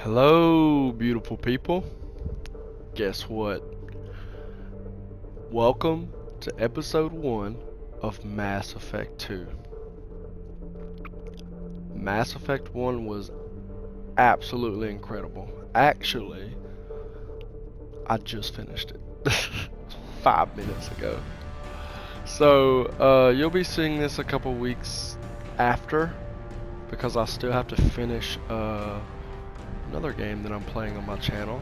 Hello, beautiful people. Guess what? Welcome to episode 1 of Mass Effect 2. Mass Effect 1 was absolutely incredible. Actually, I just finished it 5 minutes ago. So, you'll be seeing this a couple weeks after because I still have to finish another game that I'm playing on my channel.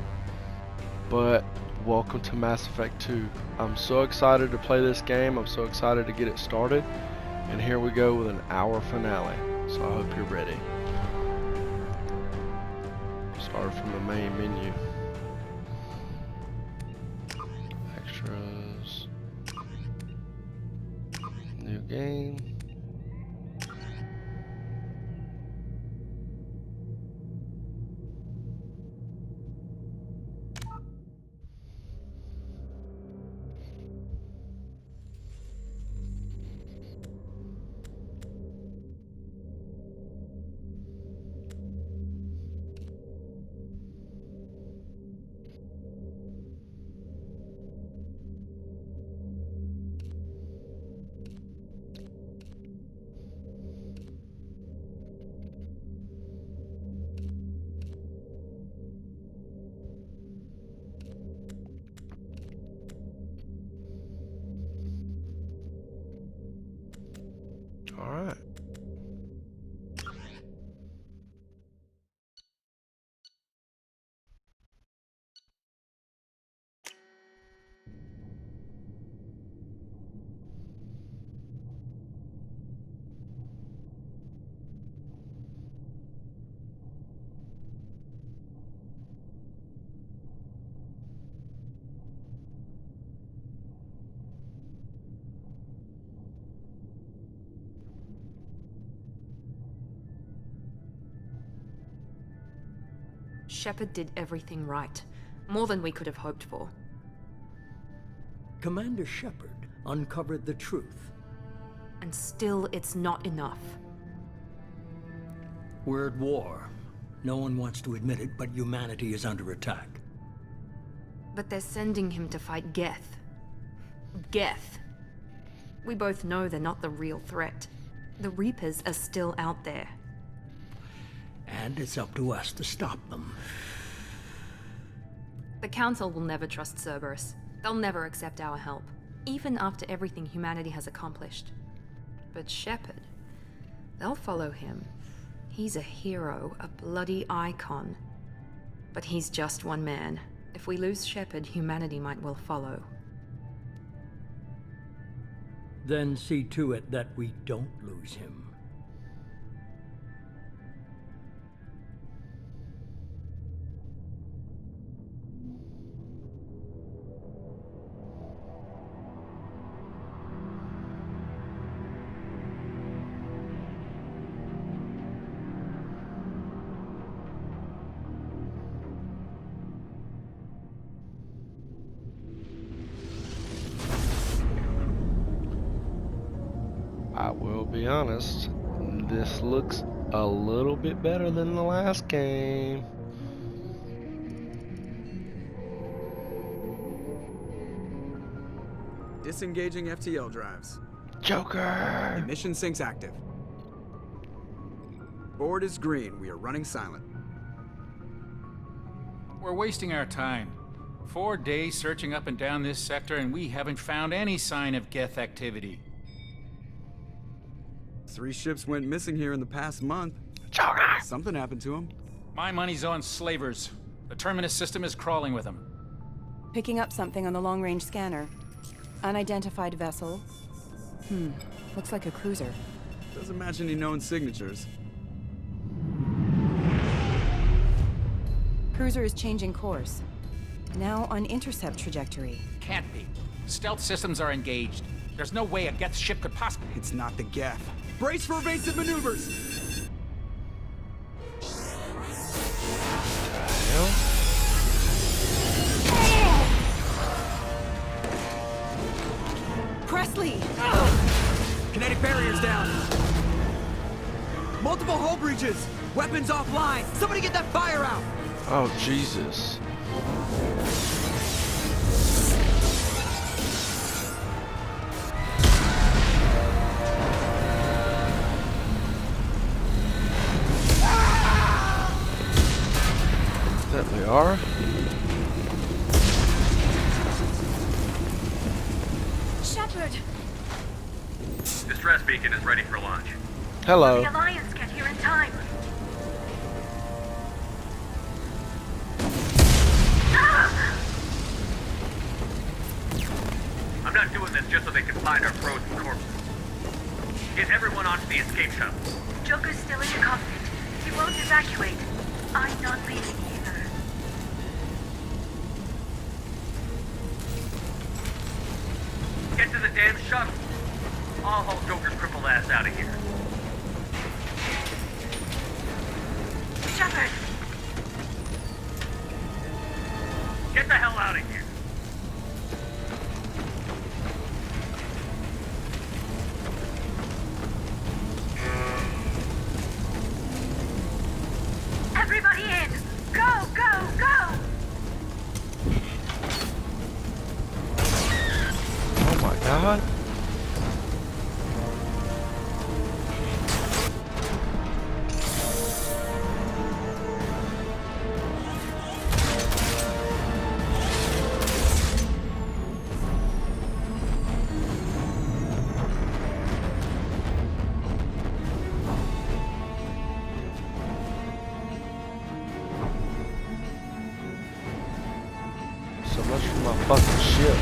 But welcome to Mass Effect 2. I'm so excited to play this game. I'm so excited to get it started. And here we go with an hour finale. So I hope you're ready. Start from the main menu. Extras. New game. Alright. Shepard did everything right. More than we could have hoped for. Commander Shepard uncovered the truth. And still, it's not enough. We're at war. No one wants to admit it, but humanity is under attack. But they're sending him to fight Geth. Geth. We both know they're not the real threat. The Reapers are still out there. And it's up to us to stop them. The Council will never trust Cerberus. They'll never accept our help, even after everything humanity has accomplished. But Shepard, they'll follow him. He's a hero, a bloody icon. But he's just one man. If we lose Shepard, humanity might well follow. Then see to it that we don't lose him. I will be honest, this looks a little bit better than the last game. Disengaging FTL drives. Joker! Emission sinks active. Board is green. We are running silent. We're wasting our time. 4 days searching up and down this sector, and we haven't found any sign of Geth activity. 3 ships went missing here in the past month. Joker! Something happened to them. My money's on slavers. The Terminus system is crawling with them. Picking up something on the long-range scanner. Unidentified vessel. Looks like a cruiser. Doesn't match any known signatures. Cruiser is changing course. Now on intercept trajectory. Can't be. Stealth systems are engaged. There's no way a Geth ship could possibly... It's not the Geth. Brace for evasive maneuvers! Presley! Kinetic barriers down! Multiple hull breaches! Weapons offline! Somebody get that fire out! Oh, Jesus. There we are. Shepard! Distress beacon is ready for launch. Hello. The Alliance get here in time. I'm not doing this just so they can find our frozen corpses. Get everyone onto the escape shuttle. Joker's still in the cockpit. He won't evacuate. I'm not leaving either. Get to the damn shuttle. I'll haul Joker's crippled ass out of here. Shepard! Get the hell out of here. Everybody in! Go, go, go! Oh my God. So much for my fucking ship.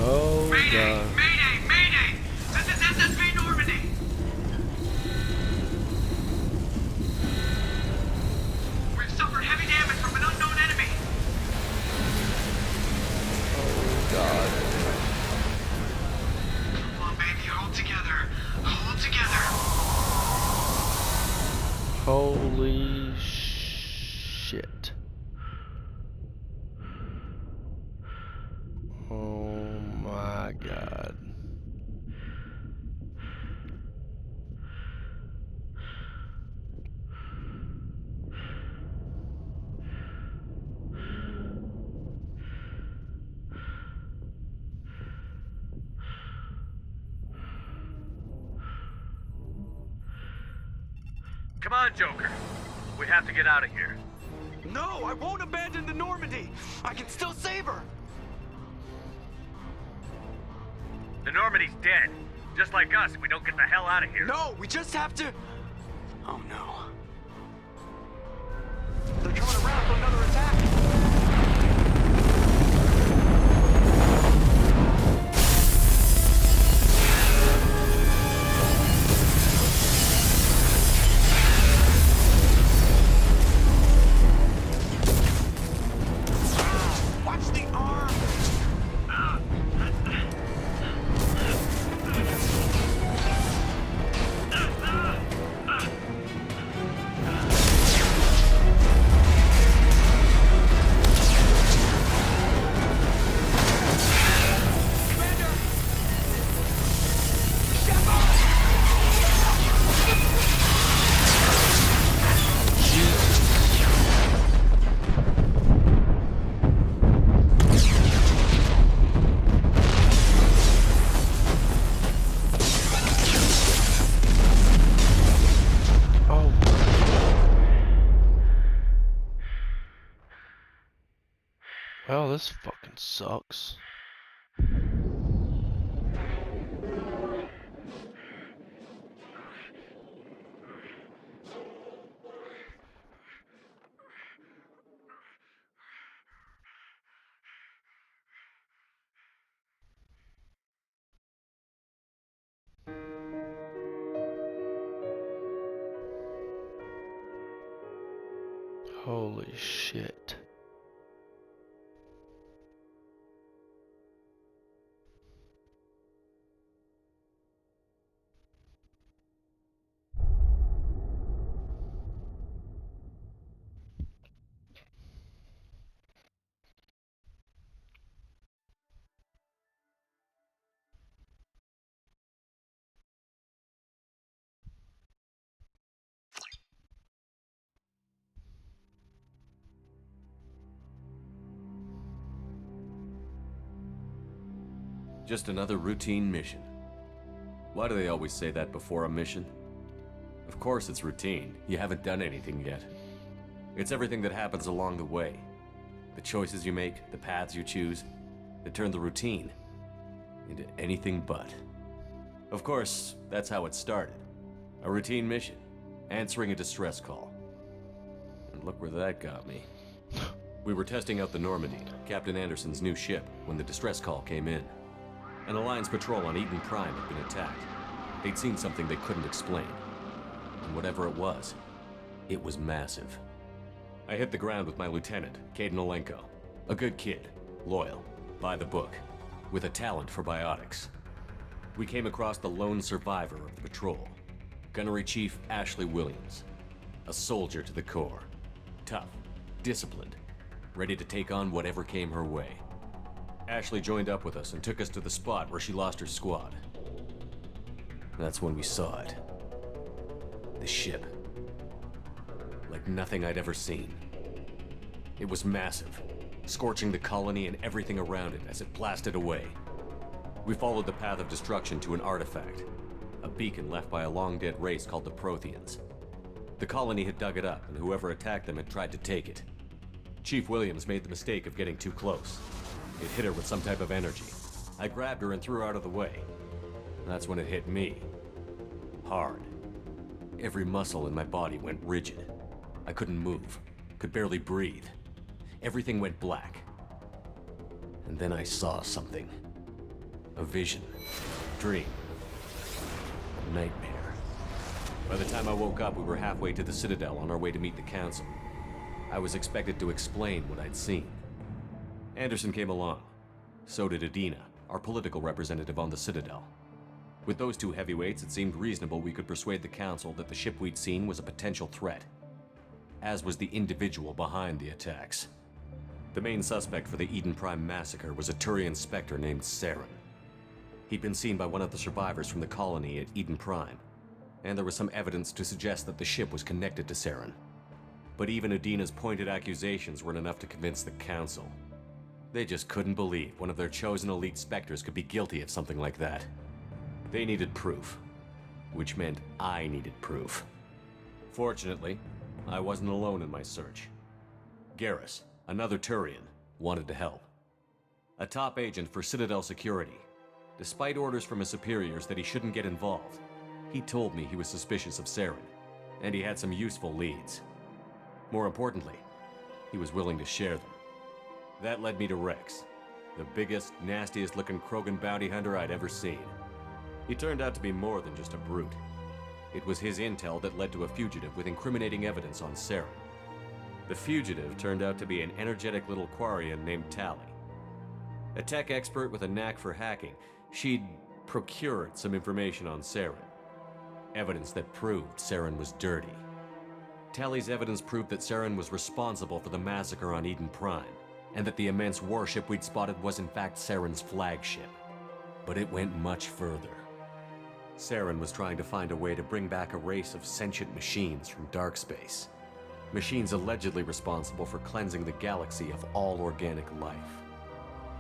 Oh God. Mayday! Mayday! This is SSV Normandy! We've suffered heavy damage from an unknown enemy. Oh God. Come on, baby, hold together. Hold together. Holy shit. Oh my God. Come on, Joker. We have to get out of here. No, I won't abandon the Normandy. I can still save her. The Normandy's dead. Just like us if we don't get the hell out of here. No, we just have to... Oh no. They're coming around for another attack. Watch the arm. Oh. Well, this fucking sucks. Holy shit. Just another routine mission. Why do they always say that before a mission? Of course it's routine. You haven't done anything yet. It's everything that happens along the way. The choices you make, the paths you choose, that turn the routine into anything but. Of course, that's how it started. A routine mission, answering a distress call. And look where that got me. We were testing out the Normandy, Captain Anderson's new ship, when the distress call came in. An Alliance patrol on Eden Prime had been attacked. They'd seen something they couldn't explain. And whatever it was massive. I hit the ground with my lieutenant, Kaidan Alenko. A good kid, loyal, by the book, with a talent for biotics. We came across the lone survivor of the patrol, Gunnery Chief Ashley Williams. A soldier to the core. Tough, disciplined, ready to take on whatever came her way. Ashley joined up with us and took us to the spot where she lost her squad. That's when we saw it. The ship. Like nothing I'd ever seen. It was massive, scorching the colony and everything around it as it blasted away. We followed the path of destruction to an artifact, a beacon left by a long-dead race called the Protheans. The colony had dug it up, and whoever attacked them had tried to take it. Chief Williams made the mistake of getting too close. It hit her with some type of energy. I grabbed her and threw her out of the way. That's when it hit me. Hard. Every muscle in my body went rigid. I couldn't move, could barely breathe. Everything went black. And then I saw something. A vision. Dream. A nightmare. By the time I woke up, we were halfway to the Citadel on our way to meet the Council. I was expected to explain what I'd seen. Anderson came along. So did Adina, our political representative on the Citadel. With those two heavyweights, it seemed reasonable we could persuade the Council that the ship we'd seen was a potential threat, as was the individual behind the attacks. The main suspect for the Eden Prime massacre was a Turian Spectre named Saren. He'd been seen by one of the survivors from the colony at Eden Prime, and there was some evidence to suggest that the ship was connected to Saren. But even Adina's pointed accusations weren't enough to convince the Council. They just couldn't believe one of their chosen elite Spectres could be guilty of something like that. They needed proof, which meant I needed proof. Fortunately, I wasn't alone in my search. Garrus, another Turian, wanted to help. A top agent for Citadel Security. Despite orders from his superiors that he shouldn't get involved, he told me he was suspicious of Saren, and he had some useful leads. More importantly, he was willing to share them. That led me to Rex, the biggest, nastiest looking Krogan bounty hunter I'd ever seen. He turned out to be more than just a brute. It was his intel that led to a fugitive with incriminating evidence on Saren. The fugitive turned out to be an energetic little Quarian named Tali. A tech expert with a knack for hacking, she'd procured some information on Saren. Evidence that proved Saren was dirty. Tali's evidence proved that Saren was responsible for the massacre on Eden Prime, and that the immense warship we'd spotted was in fact Saren's flagship. But it went much further. Saren was trying to find a way to bring back a race of sentient machines from dark space. Machines allegedly responsible for cleansing the galaxy of all organic life.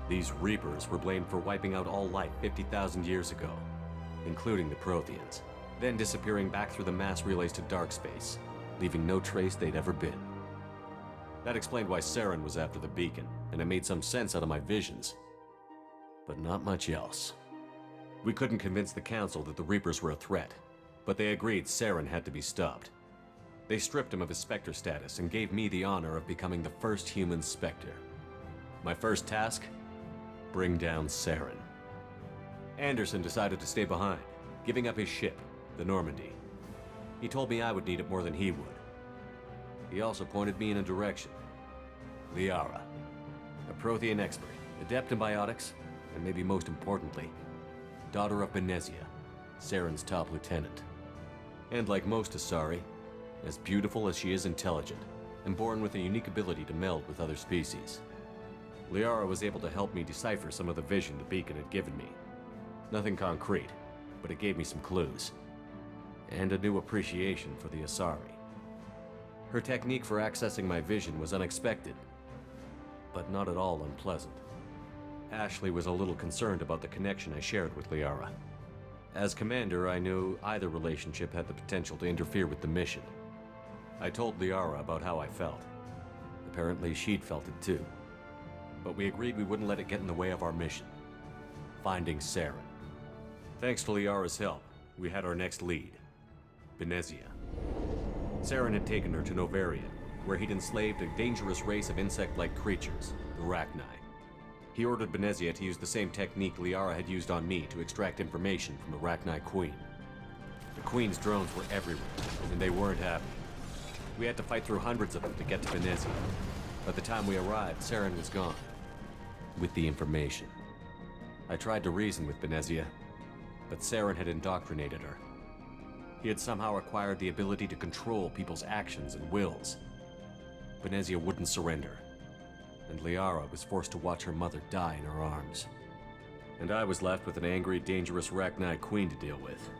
These Reapers were blamed for wiping out all life 50,000 years ago, including the Protheans, then disappearing back through the mass relays to dark space, leaving no trace they'd ever been. That explained why Saren was after the beacon, and it made some sense out of my visions. But not much else. We couldn't convince the Council that the Reapers were a threat, but they agreed Saren had to be stopped. They stripped him of his Spectre status and gave me the honor of becoming the first human Spectre. My first task? Bring down Saren. Anderson decided to stay behind, giving up his ship, the Normandy. He told me I would need it more than he would. He also pointed me in a direction. Liara, a Prothean expert, adept in biotics, and maybe most importantly, daughter of Benezia, Saren's top lieutenant. And like most Asari, as beautiful as she is intelligent, and born with a unique ability to meld with other species. Liara was able to help me decipher some of the vision the beacon had given me. Nothing concrete, but it gave me some clues. And a new appreciation for the Asari. Her technique for accessing my vision was unexpected, but not at all unpleasant. Ashley was a little concerned about the connection I shared with Liara. As commander, I knew either relationship had the potential to interfere with the mission. I told Liara about how I felt. Apparently, she'd felt it too. But we agreed we wouldn't let it get in the way of our mission. Finding Saren. Thanks to Liara's help, we had our next lead. Benezia. Saren had taken her to Novaria, where he'd enslaved a dangerous race of insect-like creatures, the Rachni. He ordered Benezia to use the same technique Liara had used on me to extract information from the Rachni Queen. The Queen's drones were everywhere, and they weren't happy. We had to fight through hundreds of them to get to Benezia. By the time we arrived, Saren was gone. With the information. I tried to reason with Benezia, but Saren had indoctrinated her. He had somehow acquired the ability to control people's actions and wills. Benezia wouldn't surrender, and Liara was forced to watch her mother die in her arms. And I was left with an angry, dangerous Rachni Queen to deal with.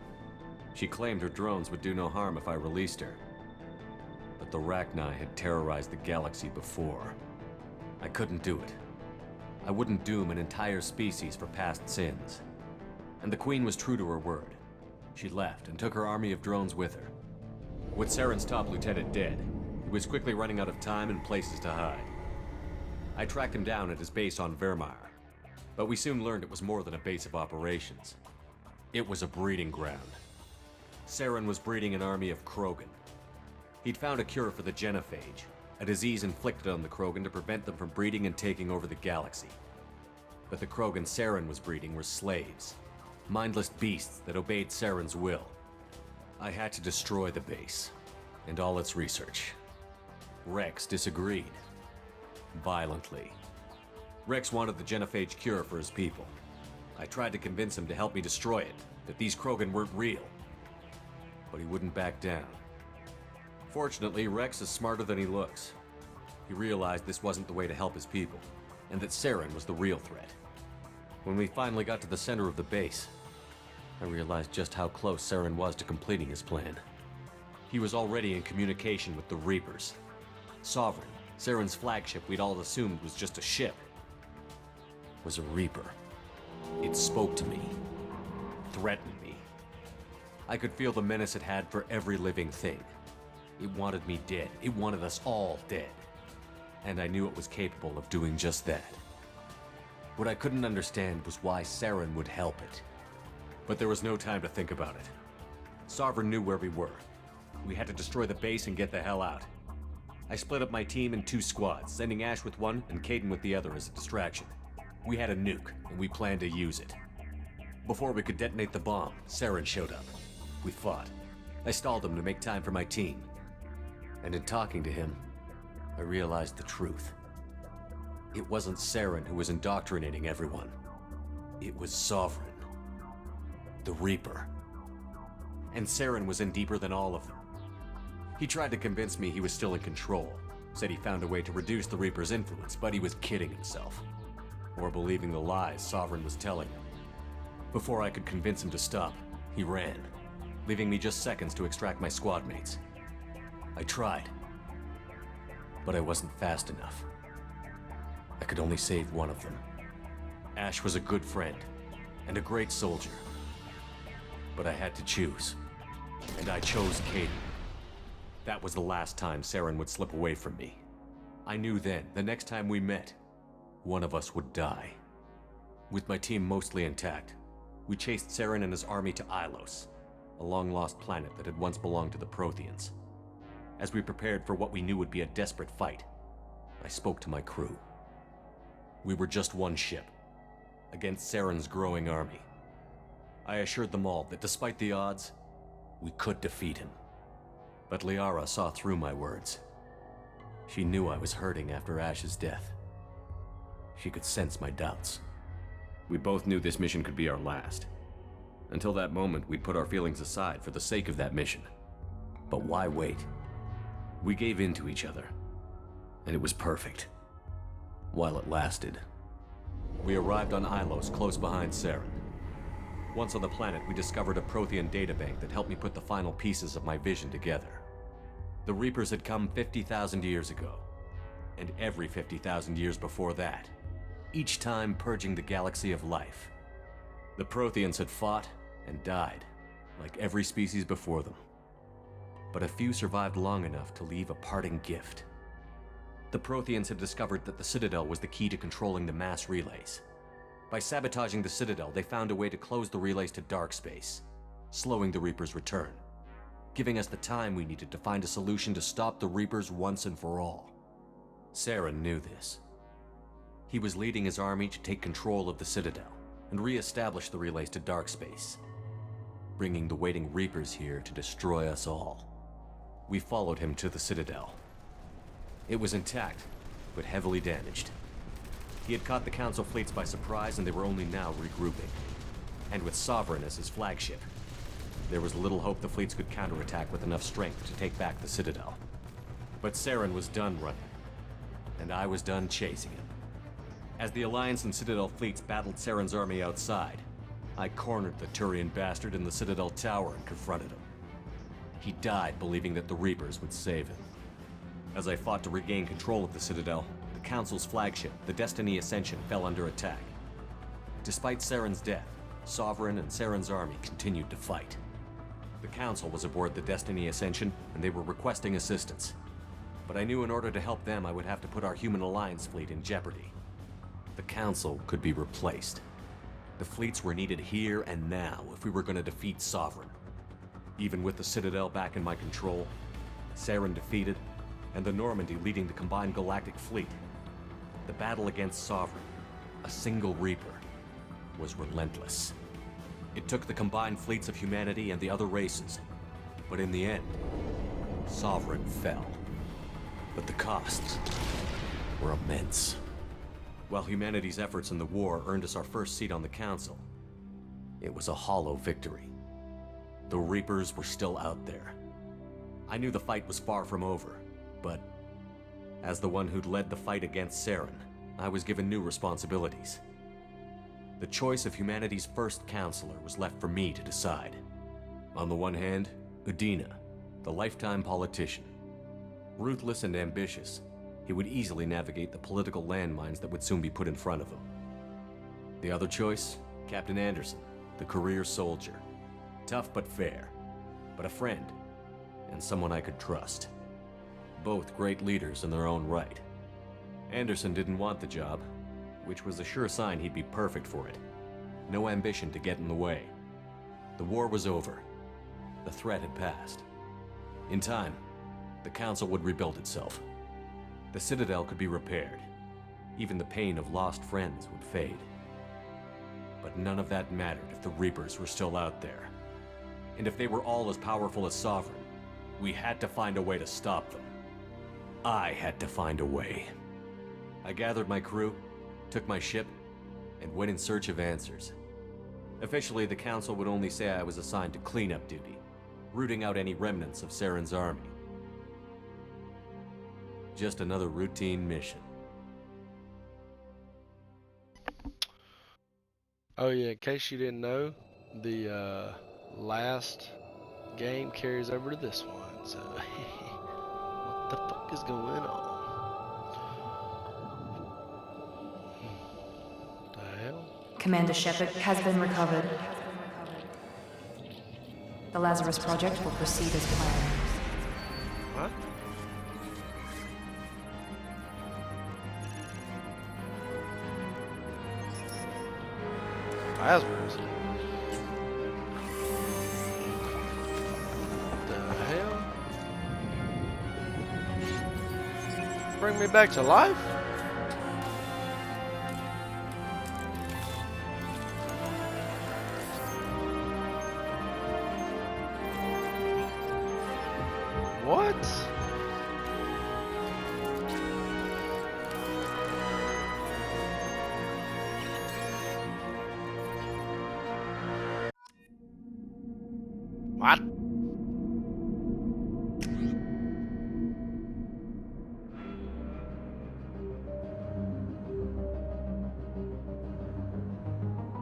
She claimed her drones would do no harm if I released her. But the Rachni had terrorized the galaxy before. I couldn't do it. I wouldn't doom an entire species for past sins. And the Queen was true to her word. She left and took her army of drones with her. With Saren's top lieutenant dead, he was quickly running out of time and places to hide. I tracked him down at his base on Vermeer, but we soon learned it was more than a base of operations. It was a breeding ground. Saren was breeding an army of Krogan. He'd found a cure for the genophage, a disease inflicted on the Krogan to prevent them from breeding and taking over the galaxy. But the Krogan Saren was breeding were slaves, mindless beasts that obeyed Saren's will. I had to destroy the base, and all its research. Rex disagreed. Violently. Rex wanted the genophage cure for his people. I tried to convince him to help me destroy it, that these Krogan weren't real. But he wouldn't back down. Fortunately, Rex is smarter than he looks. He realized this wasn't the way to help his people, and that Saren was the real threat. When we finally got to the center of the base, I realized just how close Saren was to completing his plan. He was already in communication with the Reapers. Sovereign, Saren's flagship we'd all assumed was just a ship, was a Reaper. It spoke to me, threatened me. I could feel the menace it had for every living thing. It wanted me dead. It wanted us all dead. And I knew it was capable of doing just that. What I couldn't understand was why Saren would help it. But there was no time to think about it. Sovereign knew where we were. We had to destroy the base and get the hell out. I split up my team in 2 squads, sending Ash with one and Kaidan with the other as a distraction. We had a nuke, and we planned to use it. Before we could detonate the bomb, Saren showed up. We fought. I stalled him to make time for my team. And in talking to him, I realized the truth. It wasn't Saren who was indoctrinating everyone. It was Sovereign. The Reaper. And Saren was in deeper than all of them. He tried to convince me he was still in control, said he found a way to reduce the Reaper's influence, but he was kidding himself. Or believing the lies Sovereign was telling him. Before I could convince him to stop, he ran, leaving me just seconds to extract my squad mates. I tried, but I wasn't fast enough. I could only save one of them. Ash was a good friend, and a great soldier. But I had to choose, and I chose Kaidan. That was the last time Saren would slip away from me. I knew then, the next time we met, one of us would die. With my team mostly intact, we chased Saren and his army to Ilos, a long-lost planet that had once belonged to the Protheans. As we prepared for what we knew would be a desperate fight, I spoke to my crew. We were just one ship, against Saren's growing army. I assured them all that despite the odds, we could defeat him. But Liara saw through my words. She knew I was hurting after Ash's death. She could sense my doubts. We both knew this mission could be our last. Until that moment, we'd put our feelings aside for the sake of that mission. But why wait? We gave in to each other, and it was perfect. While it lasted. We arrived on Ilos, close behind Saren. Once on the planet, we discovered a Prothean databank that helped me put the final pieces of my vision together. The Reapers had come 50,000 years ago, and every 50,000 years before that. each time purging the galaxy of life. The Protheans had fought and died, like every species before them. But a few survived long enough to leave a parting gift. The Protheans had discovered that the Citadel was the key to controlling the mass relays. By sabotaging the Citadel, they found a way to close the relays to dark space, slowing the Reapers' return, giving us the time we needed to find a solution to stop the Reapers once and for all. Saren knew this. He was leading his army to take control of the Citadel and re-establish the relays to dark space, bringing the waiting Reapers here to destroy us all. We followed him to the Citadel. It was intact, but heavily damaged. He had caught the Council fleets by surprise, and they were only now regrouping. And with Sovereign as his flagship, there was little hope the fleets could counterattack with enough strength to take back the Citadel. But Saren was done running, and I was done chasing him. As the Alliance and Citadel fleets battled Saren's army outside, I cornered the Turian bastard in the Citadel tower and confronted him. He died believing that the Reapers would save him. As I fought to regain control of the Citadel, the Council's flagship, the Destiny Ascension, fell under attack. Despite Saren's death, Sovereign and Saren's army continued to fight. The Council was aboard the Destiny Ascension, and they were requesting assistance. But I knew in order to help them, I would have to put our Human Alliance fleet in jeopardy. The Council could be replaced. The fleets were needed here and now if we were going to defeat Sovereign. Even with the Citadel back in my control, Saren defeated, and the Normandy leading the combined galactic fleet, the battle against Sovereign, a single Reaper, was relentless. It took the combined fleets of humanity and the other races, but in the end, Sovereign fell. But the costs were immense. While humanity's efforts in the war earned us our first seat on the Council, it was a hollow victory. The Reapers were still out there. I knew the fight was far from over, but as the one who'd led the fight against Saren, I was given new responsibilities. The choice of humanity's first counselor was left for me to decide. On the one hand, Udina, the lifetime politician. Ruthless and ambitious, he would easily navigate the political landmines that would soon be put in front of him. The other choice, Captain Anderson, the career soldier. Tough but fair, but a friend, and someone I could trust. Both great leaders in their own right. Anderson didn't want the job, which was a sure sign he'd be perfect for it. No ambition to get in the way. The war was over. The threat had passed. In time, the Council would rebuild itself. The Citadel could be repaired. Even the pain of lost friends would fade. But none of that mattered if the Reapers were still out there. And if they were all as powerful as Sovereign, we had to find a way to stop them. I had to find a way. I gathered my crew, took my ship, and went in search of answers. Officially, the Council would only say I was assigned to cleanup duty, rooting out any remnants of Saren's army. Just another routine mission. Oh yeah, in case you didn't know, the last game carries over to this one, so what the fuck is going on? The hell? Commander Shepard has been recovered. The Lazarus Project will proceed as planned. What? Lazarus? The hell? Bring me back to life? What? What?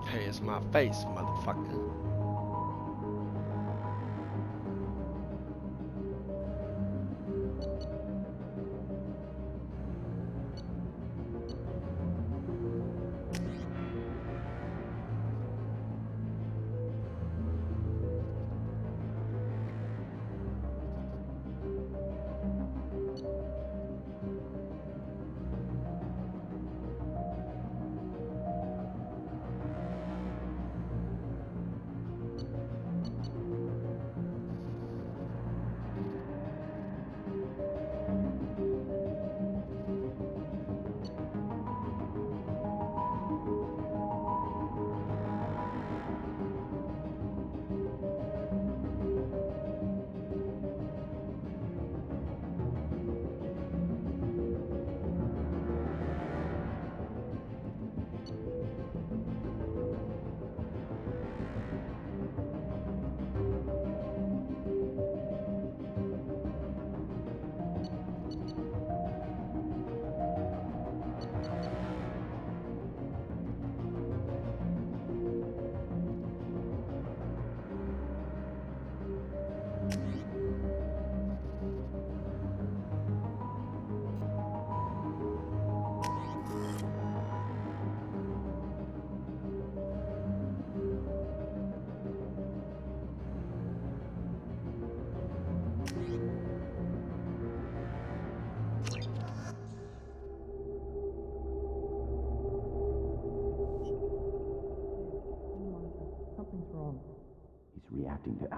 Hey, it's my face, motherfucker.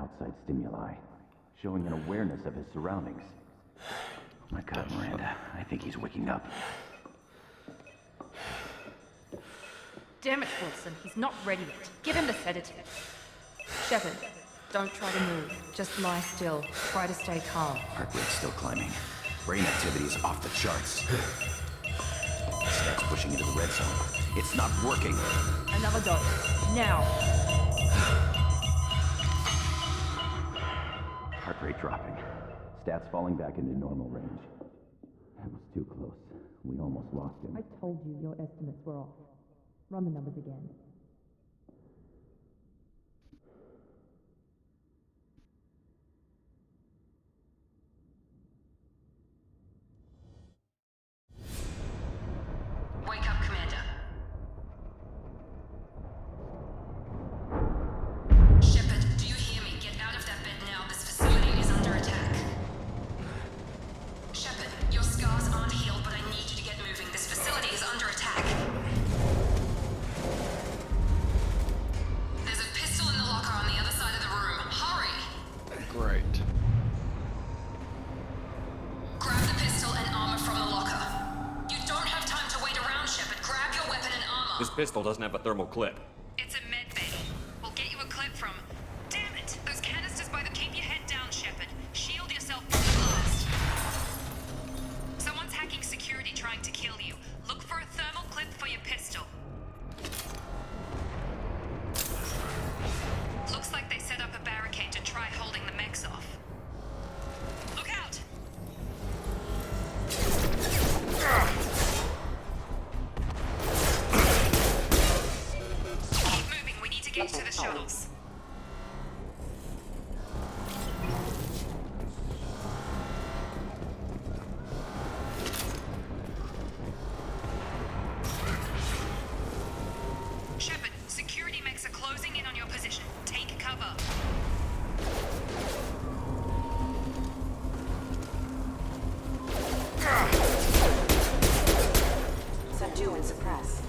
outside stimuli, showing an awareness of his surroundings. Oh my God, Miranda, I think he's waking up. Damn it, Wilson. He's not ready yet. Give him the sedative. Shepard, don't try to move. Just lie still. Try to stay calm. Heart rate's still climbing. Brain activity is off the charts. Stats pushing into the red zone. It's not working. Another dose. Now. Heart rate dropping. Stats falling back into normal range. That was too close. We almost lost him. I told you your estimates were off. Run the numbers again. Wake up, Commander. Shepard, do you hear me? Get out of that bed now. This facility is under attack. Shepard, your scars aren't healed, but I need you to get moving. This facility is under attack. There's a pistol in the locker on the other side of the room. Hurry! Great. Grab the pistol and armor from the locker. You don't have time to wait around, Shepard. Grab your weapon and armor. This pistol doesn't have a thermal clip. It's a med bay. We'll get you a clip from... Damn it! Those canisters by the... Keep your head down, Shepard. Shield yourself from the blast. Someone's hacking security trying to kill you. Look for a thermal clip for your pistol. Looks like they set up a barricade to try holding the mechs off. Look out! Keep moving. We need to get to the shuttles. Shepard, security mechs are closing in on your position. Take cover. Subdue and suppress.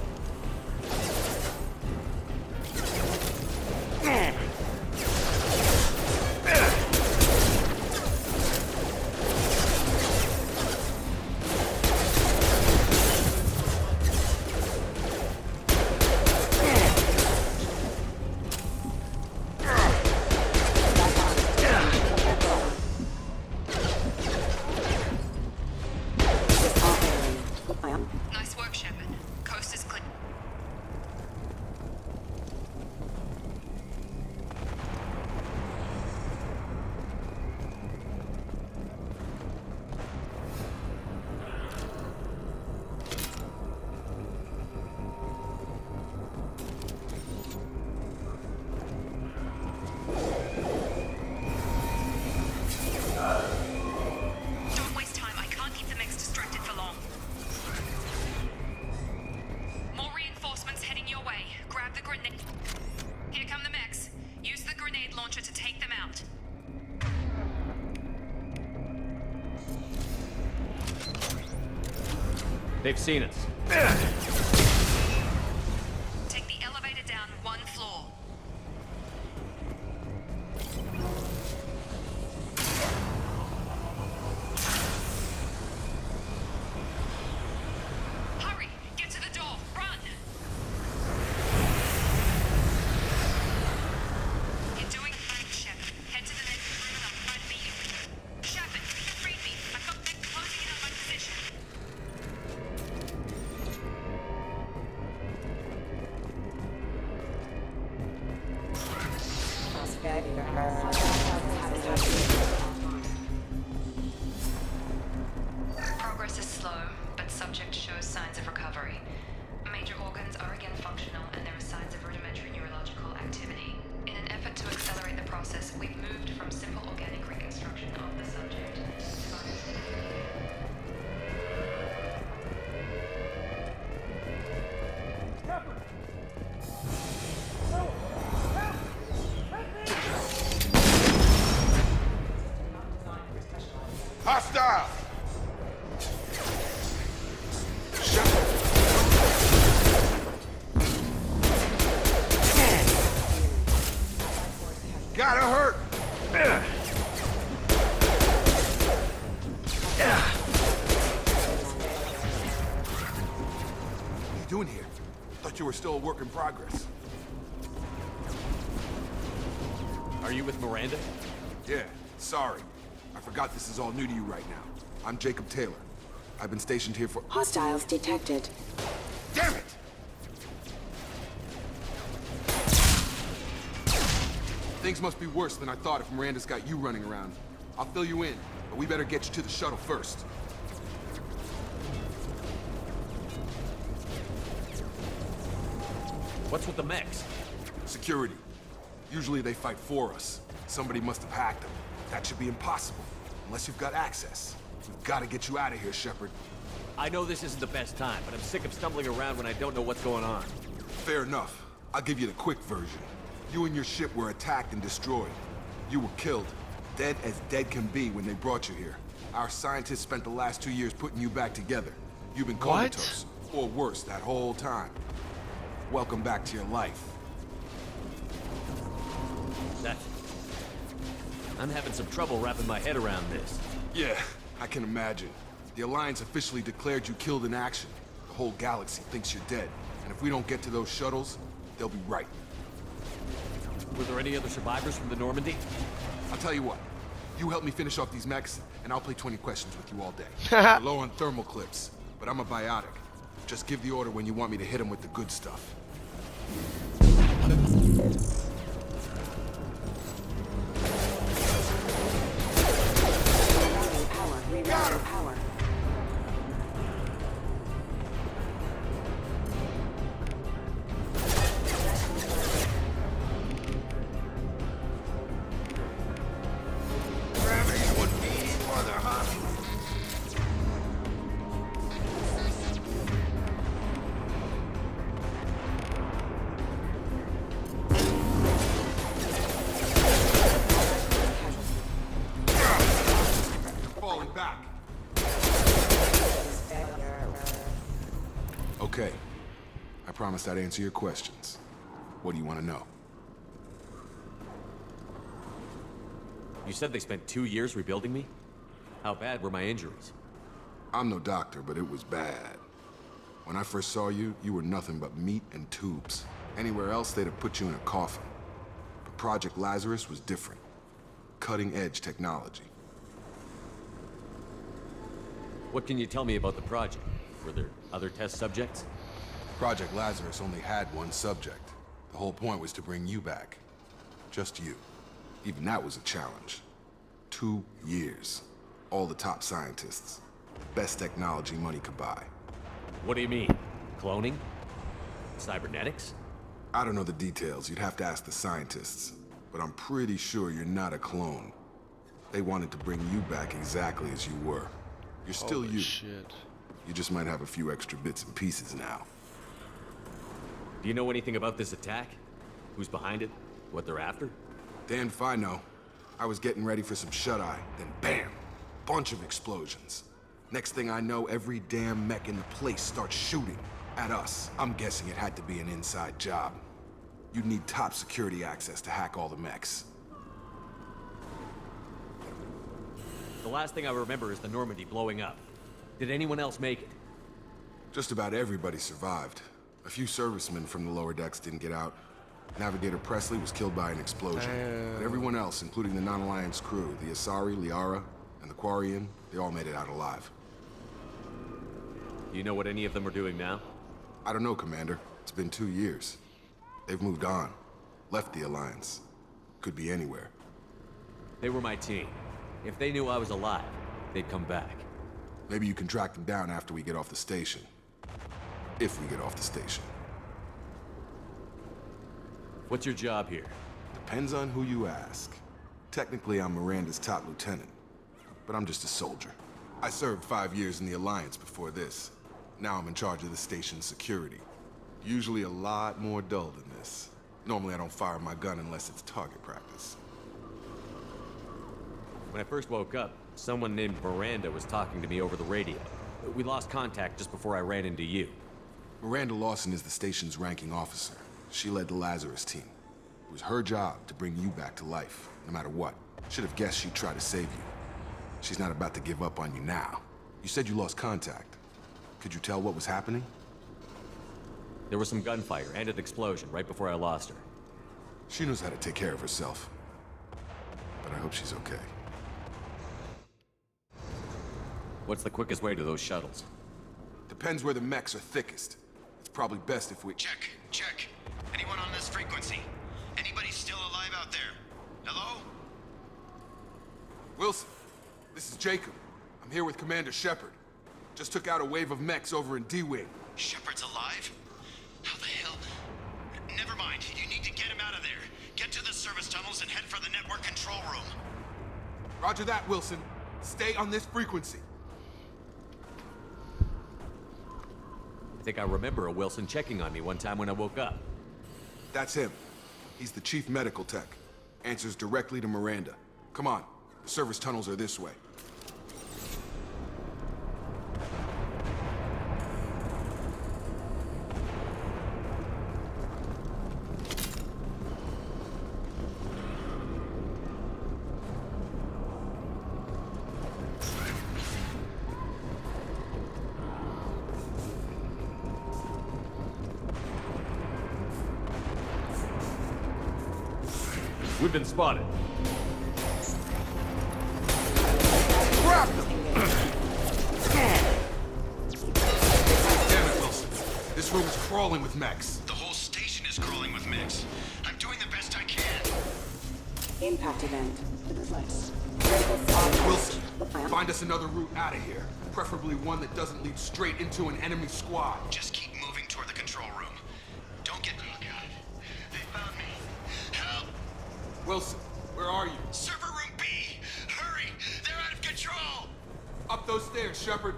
Nice work, Shepard. Coast is clear. Don't waste time. I can't keep the mechs distracted for long. More reinforcements heading your way. Grab the grenade. Here come the mechs. Use the grenade launcher to take them out. They've seen us. Take the elevator down one floor. Hurry! Get to the door! Run! You're doing fine, Shepard. Head to the next room and I'll try to meet you. Shepard, read me. I've got mechs closing in on my position. Progress is slow, but subject shows signs of recovery. Major organs are again functional, and there are signs of rudimentary neurological activity. In an effort to accelerate the process, we've moved from simple organic reconstruction of the subject to... Hostile! Gotta hurt! What are you doing here? Thought you were still a work in progress. Are you with Miranda? Yeah, sorry. I forgot this is all new to you right now. I'm Jacob Taylor. I've been stationed here for— Hostiles detected. Damn it! Things must be worse than I thought if Miranda's got you running around. I'll fill you in, but we better get you to the shuttle first. What's with the mechs? Security. Usually they fight for us. Somebody must have hacked them. That should be impossible, unless you've got access. We've got to get you out of here, Shepard. I know this isn't the best time, but I'm sick of stumbling around when I don't know what's going on. Fair enough. I'll give you the quick version. You and your ship were attacked and destroyed. You were killed. Dead as dead can be when they brought you here. Our scientists spent the last 2 years putting you back together. You've been comatose, or worse, that whole time. Welcome back to your life. I'm having some trouble wrapping my head around this. Yeah, I can imagine. The Alliance officially declared you killed in action. The whole galaxy thinks you're dead. And if we don't get to those shuttles, they'll be right. Were there any other survivors from the Normandy? I'll tell you what. You help me finish off these mechs, and I'll play 20 questions with you all day. We're low on thermal clips, but I'm a biotic. Just give the order when you want me to hit them with the good stuff. Got him! Power. Gravity's what we need, mother, huh? Falling back. Okay. I promised I'd answer your questions. What do you want to know? You said they spent 2 years rebuilding me? How bad were my injuries? I'm no doctor, but it was bad. When I first saw you, you were nothing but meat and tubes. Anywhere else, they'd have put you in a coffin. But Project Lazarus was different. Cutting-edge technology. What can you tell me about the project? Were there other test subjects? Project Lazarus only had one subject. The whole point was to bring you back. Just you. Even that was a challenge. 2 years. All the top scientists. Best technology money could buy. What do you mean? Cloning? Cybernetics? I don't know the details. You'd have to ask the scientists. But I'm pretty sure you're not a clone. They wanted to bring you back exactly as you were. You're still you. Shit. You just might have a few extra bits and pieces now. Do you know anything about this attack? Who's behind it? What they're after? Damned if I know. I was getting ready for some shut-eye, then bam! Bunch of explosions. Next thing I know, every damn mech in the place starts shooting at us. I'm guessing it had to be an inside job. You'd need top security access to hack all the mechs. The last thing I remember is the Normandy blowing up. Did anyone else make it? Just about everybody survived. A few servicemen from the lower decks didn't get out. Navigator Presley was killed by an explosion. But everyone else, including the non-Alliance crew, the Asari, Liara, and the Quarian, they all made it out alive. Do you know what any of them are doing now? I don't know, Commander. It's been 2 years. They've moved on. Left the Alliance. Could be anywhere. They were my team. If they knew I was alive, they'd come back. Maybe you can track them down after we get off the station. If we get off the station. What's your job here? Depends on who you ask. Technically, I'm Miranda's top lieutenant. But I'm just a soldier. I served 5 years in the Alliance before this. Now I'm in charge of the station's security. Usually a lot more dull than this. Normally I don't fire my gun unless it's target practice. When I first woke up, someone named Miranda was talking to me over the radio. We lost contact just before I ran into you. Miranda Lawson is the station's ranking officer. She led the Lazarus team. It was her job to bring you back to life, no matter what. Should have guessed she'd try to save you. She's not about to give up on you now. You said you lost contact. Could you tell what was happening? There was some gunfire and an explosion right before I lost her. She knows how to take care of herself. But I hope she's okay. What's the quickest way to those shuttles? Depends where the mechs are thickest. It's probably best if we... Check. Anyone on this frequency? Anybody still alive out there? Hello? Wilson, this is Jacob. I'm here with Commander Shepard. Just took out a wave of mechs over in D-Wing. Shepard's alive? How the hell? Never mind. You need to get him out of there. Get to the service tunnels and head for the network control room. Roger that, Wilson. Stay on this frequency. I think I remember a Wilson checking on me one time when I woke up. That's him. He's the chief medical tech. Answers directly to Miranda. Come on. The service tunnels are this way. We've been spotted. Grab them! Damn it, Wilson. This room is crawling with mechs. The whole station is crawling with mechs. I'm doing the best I can. Impact event. Wilson, find us another route out of here. Preferably one that doesn't lead straight into an enemy squad. Just keep moving toward the control room. Don't get... Oh, God. They found me. Help! Wilson, where are you? Server room B! Hurry! They're out of control! Up those stairs, Shepard.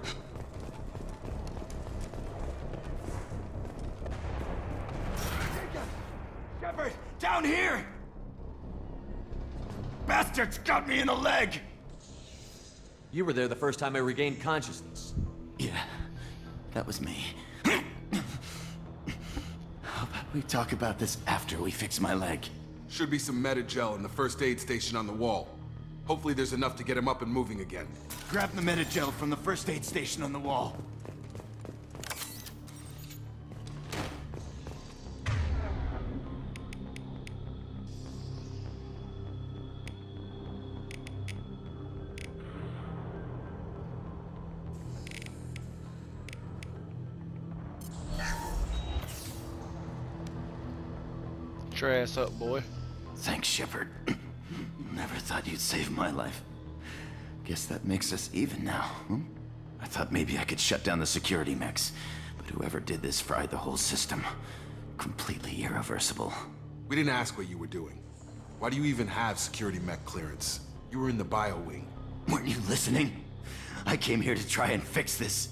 Shepard! Down here! Bastards got me in the leg! You were there the first time I regained consciousness. Yeah, that was me. How about we talk about this after we fix my leg? Should be some Medi-gel in the first aid station on the wall. Hopefully there's enough to get him up and moving again. Grab the Medi-gel from the first aid station on the wall. Get your ass up, boy. Thanks, Shepard. Never thought you'd save my life. Guess that makes us even now, hmm? I thought maybe I could shut down the security mechs, but whoever did this fried the whole system. Completely irreversible. We didn't ask what you were doing. Why do you even have security mech clearance? You were in the bio wing. Weren't you listening? I came here to try and fix this.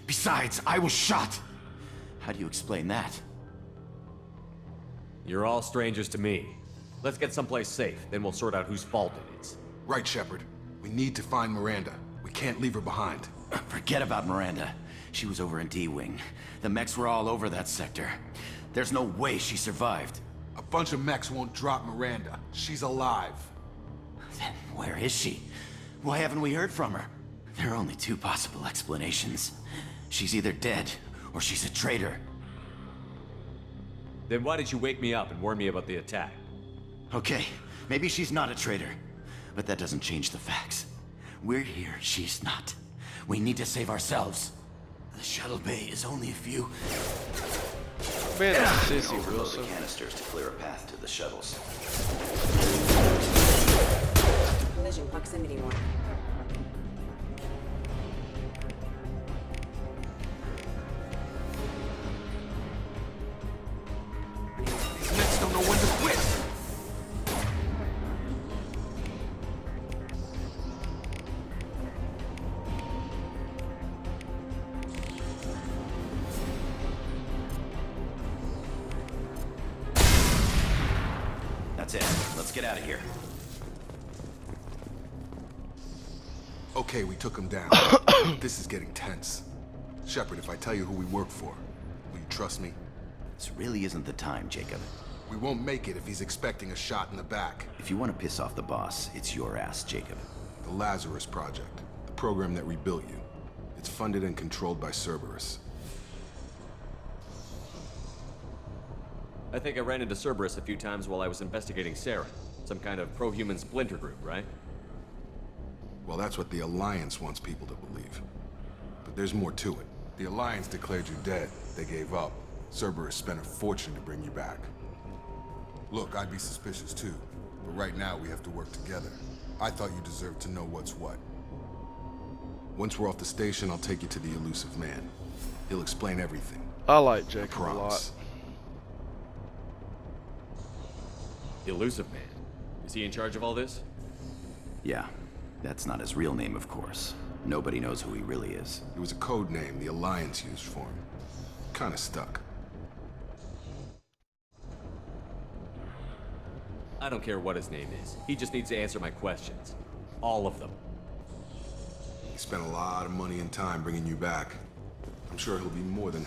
Besides, I was shot. How do you explain that? You're all strangers to me. Let's get someplace safe, then we'll sort out whose fault it is. Right, Shepard. We need to find Miranda. We can't leave her behind. Forget about Miranda. She was over in D-Wing. The mechs were all over that sector. There's no way she survived. A bunch of mechs won't drop Miranda. She's alive. Then where is she? Why haven't we heard from her? There are only two possible explanations. She's either dead, or she's a traitor. Then why did you wake me up and warn me about the attack? Okay, maybe she's not a traitor. But that doesn't change the facts. We're here, she's not. We need to save ourselves. The shuttle bay is only a few... Man, that's sissy, Overload Wilson. the canisters to clear a path to the shuttles. Collision proximity warning. These mechs don't know when to quit. That's it. Let's get out of here. Okay, we took him down. This is getting tense. Shepard, if I tell you who we work for, will you trust me? This really isn't the time, Jacob. We won't make it if he's expecting a shot in the back. If you want to piss off the boss, it's your ass, Jacob. The Lazarus Project, the program that rebuilt you. It's funded and controlled by Cerberus. I think I ran into Cerberus a few times while I was investigating Saren. Some kind of pro-human splinter group, right? Well, that's what the Alliance wants people to believe. But there's more to it. The Alliance declared you dead. They gave up. Cerberus spent a fortune to bring you back. Look, I'd be suspicious too. But right now, we have to work together. I thought you deserved to know what's what. Once we're off the station, I'll take you to the Elusive Man. He'll explain everything. I like Jacob a lot. Promise. The Elusive Man. Is he in charge of all this? Yeah, that's not his real name, of course. Nobody knows who he really is. It was a code name the Alliance used for him. Kinda stuck. I don't care what his name is. He just needs to answer my questions. All of them. He spent a lot of money and time bringing you back. I'm sure he'll be more than...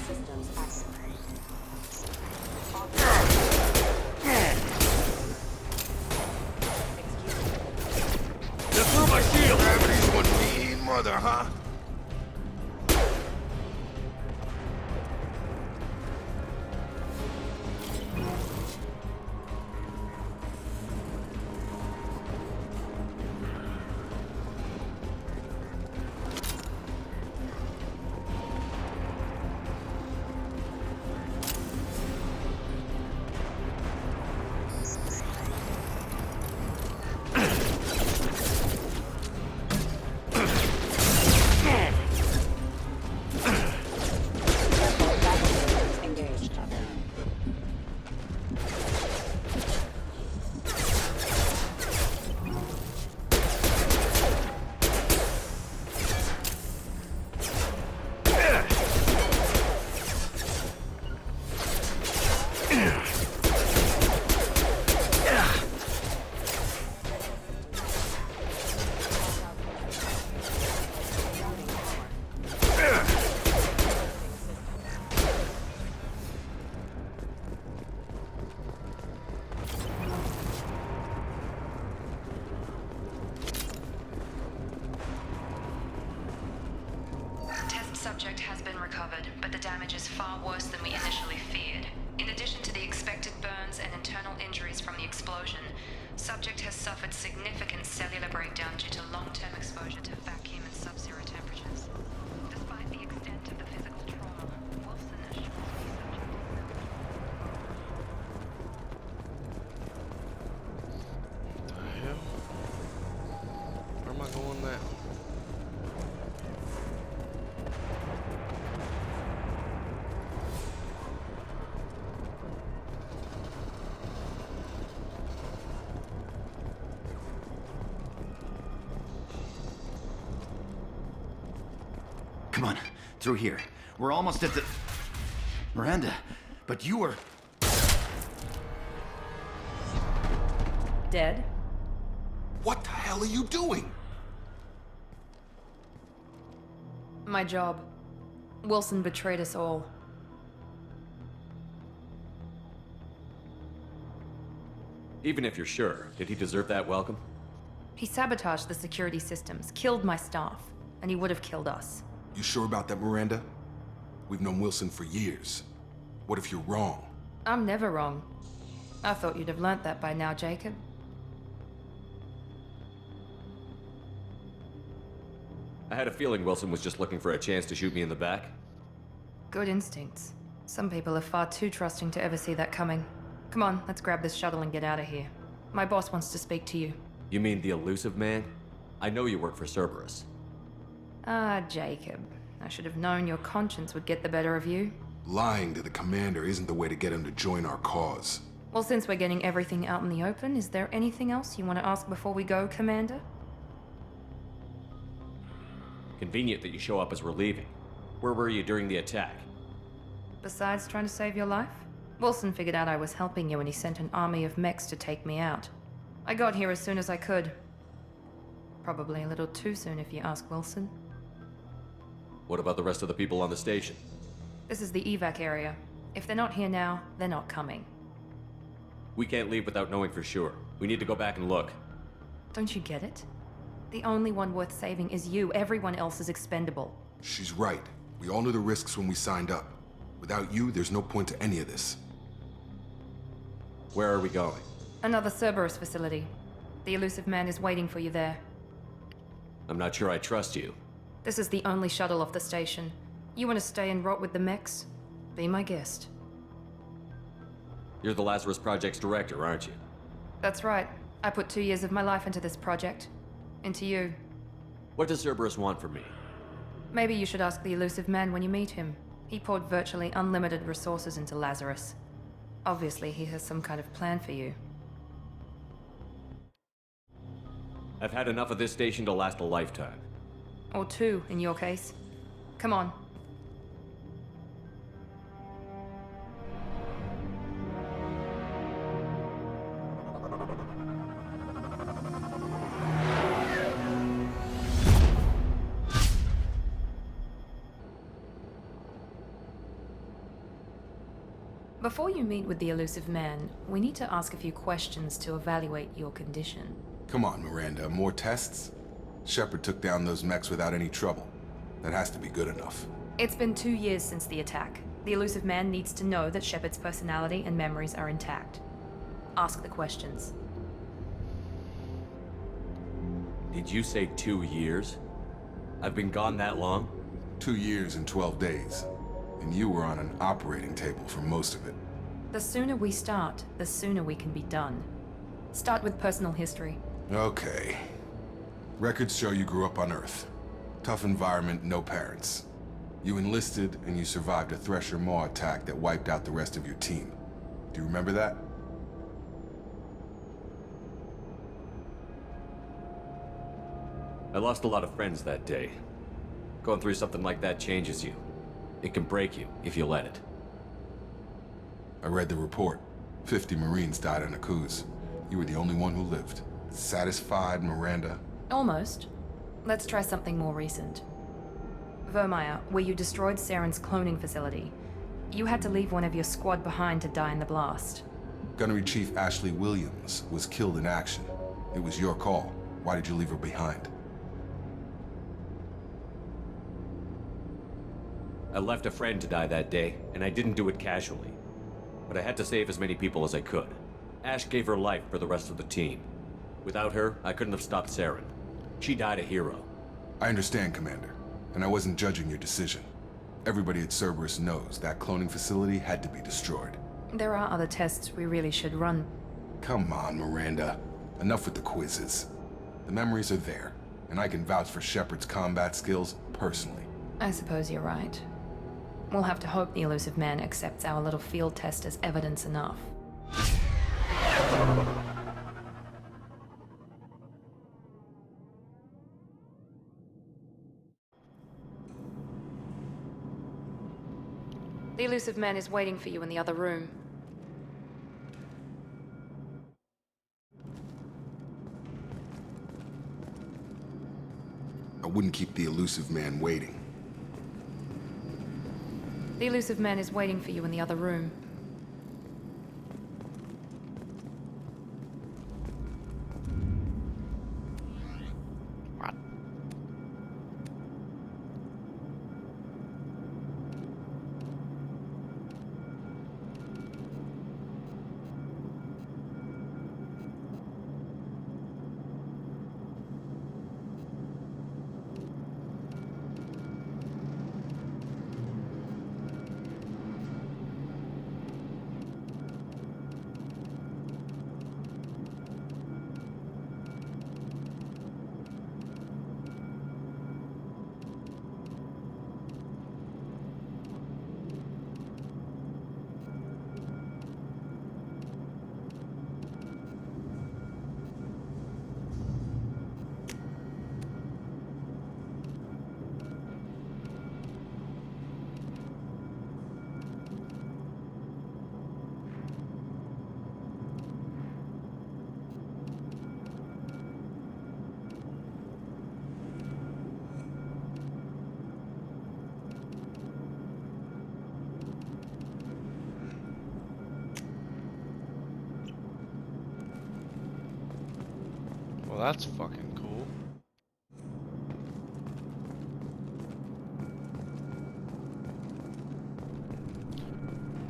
Systems active. You threw my shield! Gravity's one mean mother, huh? Engaged. Test subject has been recovered, but the damage is far worse than we initially feared. In addition to the expected burns and internal injuries from the explosion, subject has suffered significant cellular breakdown due to long-term exposure to vacuum and sub-zero temperatures. Despite the extent of the physical trauma, Wilson assures me subject The hell? Where am I going now? Come on, through here. We're almost at the... Miranda, but you were... Dead? What the hell are you doing? My job. Wilson betrayed us all. Even if you're sure, did he deserve that welcome? He sabotaged the security systems, killed my staff, and he would have killed us. You sure about that, Miranda? We've known Wilson for years. What if you're wrong? I'm never wrong. I thought you'd have learnt that by now, Jacob. I had a feeling Wilson was just looking for a chance to shoot me in the back. Good instincts. Some people are far too trusting to ever see that coming. Come on, let's grab this shuttle and get out of here. My boss wants to speak to you. You mean the Elusive Man? I know you work for Cerberus. Ah, Jacob. I should have known your conscience would get the better of you. Lying to the commander isn't the way to get him to join our cause. Well, since we're getting everything out in the open, is there anything else you want to ask before we go, Commander? Convenient that you show up as we're leaving. Where were you during the attack? Besides trying to save your life? Wilson figured out I was helping you and he sent an army of mechs to take me out. I got here as soon as I could. Probably a little too soon if you ask Wilson. What about the rest of the people on the station? This is the evac area. If they're not here now, they're not coming. We can't leave without knowing for sure. We need to go back and look. Don't you get it? The only one worth saving is you. Everyone else is expendable. She's right. We all knew the risks when we signed up. Without you, there's no point to any of this. Where are we going? Another Cerberus facility. The Elusive Man is waiting for you there. I'm not sure I trust you. This is the only shuttle off the station. You want to stay and rot with the mechs? Be my guest. You're the Lazarus Project's director, aren't you? That's right. I put 2 years of my life into this project. Into you. What does Cerberus want from me? Maybe you should ask the Elusive Man when you meet him. He poured virtually unlimited resources into Lazarus. Obviously, he has some kind of plan for you. I've had enough of this station to last a lifetime. Or 2, in your case. Come on. Before you meet with the Elusive Man, we need to ask a few questions to evaluate your condition. Come on, Miranda, more tests? Shepard took down those mechs without any trouble. That has to be good enough. It's been 2 years since the attack. The Elusive Man needs to know that Shepard's personality and memories are intact. Ask the questions. Did you say 2 years? I've been gone that long? 2 years and 12 days. And you were on an operating table for most of it. The sooner we start, the sooner we can be done. Start with personal history. Okay. Records show you grew up on Earth. Tough environment, no parents. You enlisted and you survived a Thresher Maw attack that wiped out the rest of your team. Do you remember that? I lost a lot of friends that day. Going through something like that changes you. It can break you, if you let it. I read the report. 50 Marines died on Akuz. You were the only one who lived. Satisfied, Miranda? Almost. Let's try something more recent. Vermeer, where you destroyed Saren's cloning facility. You had to leave one of your squad behind to die in the blast. Gunnery Chief Ashley Williams was killed in action. It was your call. Why did you leave her behind? I left a friend to die that day, and I didn't do it casually. But I had to save as many people as I could. Ash gave her life for the rest of the team. Without her, I couldn't have stopped Saren. She died a hero. I understand, Commander, and I wasn't judging your decision. Everybody at Cerberus knows that cloning facility had to be destroyed. There are other tests we really should run. Come on, Miranda. Enough with the quizzes. The memories are there, and I can vouch for Shepard's combat skills personally. I suppose you're right. We'll have to hope the Elusive Man accepts our little field test as evidence enough. The Elusive Man is waiting for you in the other room. I wouldn't keep the Elusive Man waiting. The Elusive Man is waiting for you in the other room. What? Well, that's fucking cool.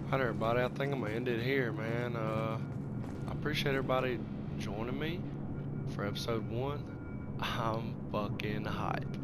Alright, everybody, I think I'm gonna end it here, man. I appreciate everybody joining me for episode 1. I'm fucking hype.